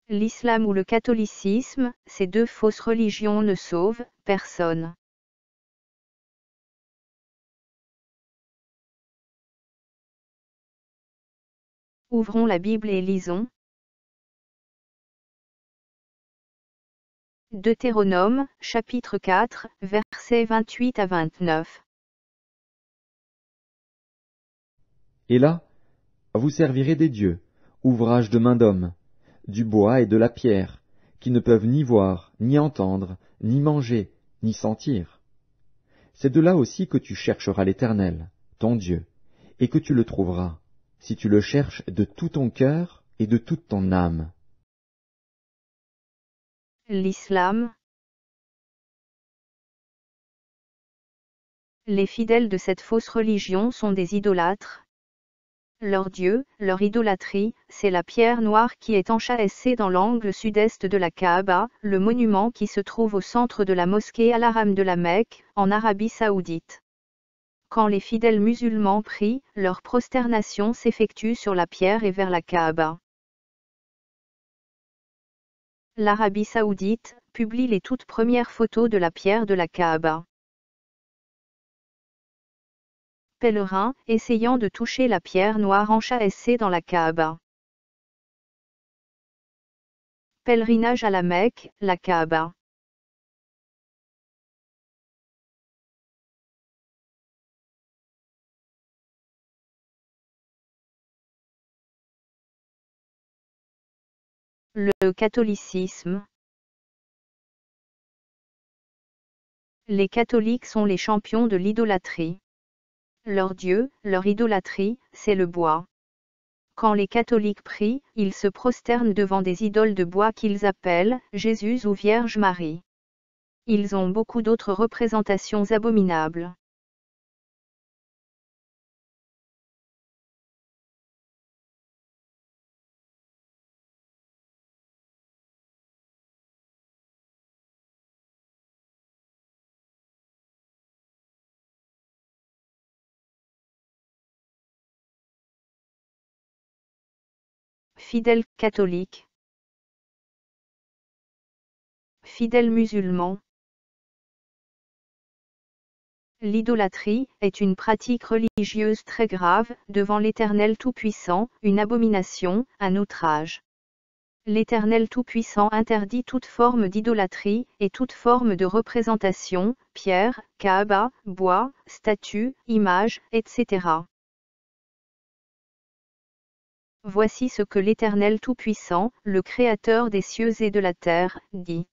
L'islam ou le catholicisme, ces deux fausses religions ne sauvent personne. Ouvrons la Bible et lisons. Deutéronome, chapitre 4, versets 28 à 29. Et là, vous servirez des dieux, ouvrage de main d'homme, du bois et de la pierre, qui ne peuvent ni voir, ni entendre, ni manger, ni sentir. C'est de là aussi que tu chercheras l'Éternel, ton Dieu, et que tu le trouveras, si tu le cherches de tout ton cœur et de toute ton âme. L'islam. Les fidèles de cette fausse religion sont des idolâtres. Leur dieu, leur idolâtrie, c'est la pierre noire qui est enchâssée dans l'angle sud-est de la Kaaba, le monument qui se trouve au centre de la mosquée Al-Haram de la Mecque, en Arabie Saoudite. Quand les fidèles musulmans prient, leur prosternation s'effectue sur la pierre et vers la Kaaba. L'Arabie Saoudite publie les toutes premières photos de la pierre de la Kaaba. Pèlerins essayant de toucher la pierre noire enchâssée dans la Kaaba. Pèlerinage à la Mecque, la Kaaba. Le catholicisme. Les catholiques sont les champions de l'idolâtrie. Leur dieu, leur idolâtrie, c'est le bois. Quand les catholiques prient, ils se prosternent devant des idoles de bois qu'ils appellent Jésus ou Vierge Marie. Ils ont beaucoup d'autres représentations abominables. Fidèles catholiques. Fidèles musulmans. L'idolâtrie est une pratique religieuse très grave, devant l'Éternel Tout-Puissant, une abomination, un outrage. L'Éternel Tout-Puissant interdit toute forme d'idolâtrie, et toute forme de représentation, pierre, Kaaba, bois, statue, image, etc. Voici ce que l'Éternel Tout-Puissant, le Créateur des cieux et de la terre, dit.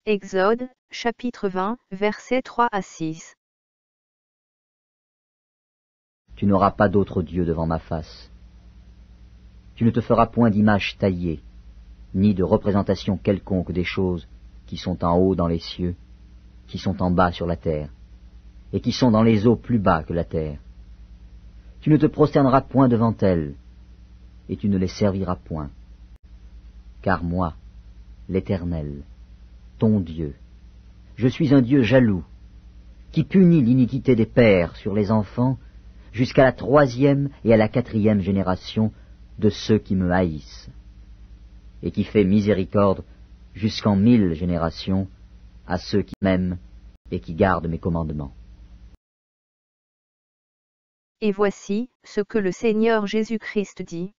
Exode, chapitre 20, versets 3 à 6. Tu n'auras pas d'autre Dieu devant ma face. Tu ne te feras point d'image taillée, ni de représentation quelconque des choses qui sont en haut dans les cieux, qui sont en bas sur la terre, et qui sont dans les eaux plus bas que la terre. Tu ne te prosterneras point devant elles, et tu ne les serviras point. Car moi, l'Éternel, ton Dieu, je suis un Dieu jaloux, qui punit l'iniquité des pères sur les enfants, jusqu'à la 3e et à la 4e génération de ceux qui me haïssent, et qui fait miséricorde jusqu'en 1000 générations à ceux qui m'aiment et qui gardent mes commandements. Et voici ce que le Seigneur Jésus-Christ dit.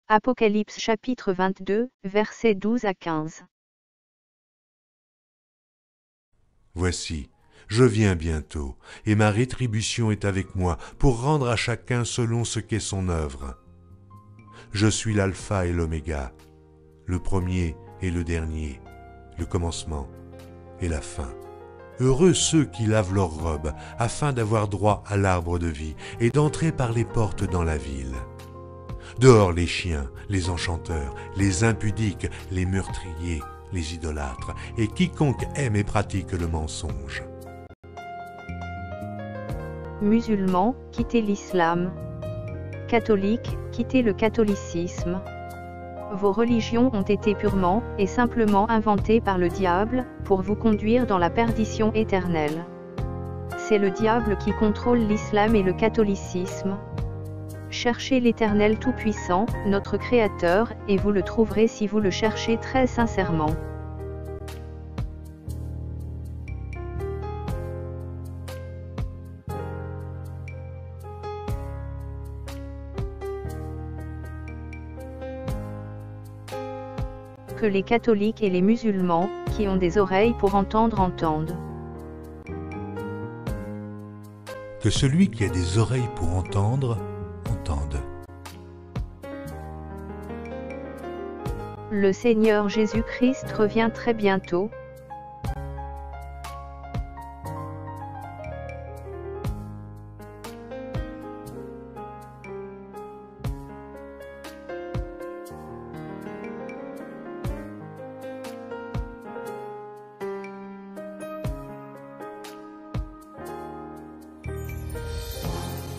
Apocalypse chapitre 22, versets 12 à 15. Voici, je viens bientôt, et ma rétribution est avec moi, pour rendre à chacun selon ce qu'est son œuvre. Je suis l'alpha et l'oméga, le premier et le dernier, le commencement et la fin. Heureux ceux qui lavent leurs robes, afin d'avoir droit à l'arbre de vie, et d'entrer par les portes dans la ville. Dehors les chiens, les enchanteurs, les impudiques, les meurtriers, les idolâtres, et quiconque aime et pratique le mensonge. Musulmans, quittez l'islam. Catholiques, quittez le catholicisme. Vos religions ont été purement et simplement inventées par le diable, pour vous conduire dans la perdition éternelle. c'est le diable qui contrôle l'islam et le catholicisme. Cherchez l'Éternel Tout-Puissant, notre Créateur, et vous le trouverez si vous le cherchez très sincèrement. Que les catholiques et les musulmans, qui ont des oreilles pour entendre, entendent. Que celui qui a des oreilles pour entendre, entende. Le Seigneur Jésus-Christ revient très bientôt.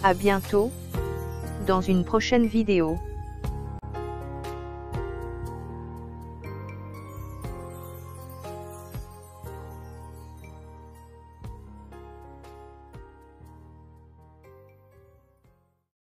À bientôt, dans une prochaine vidéo.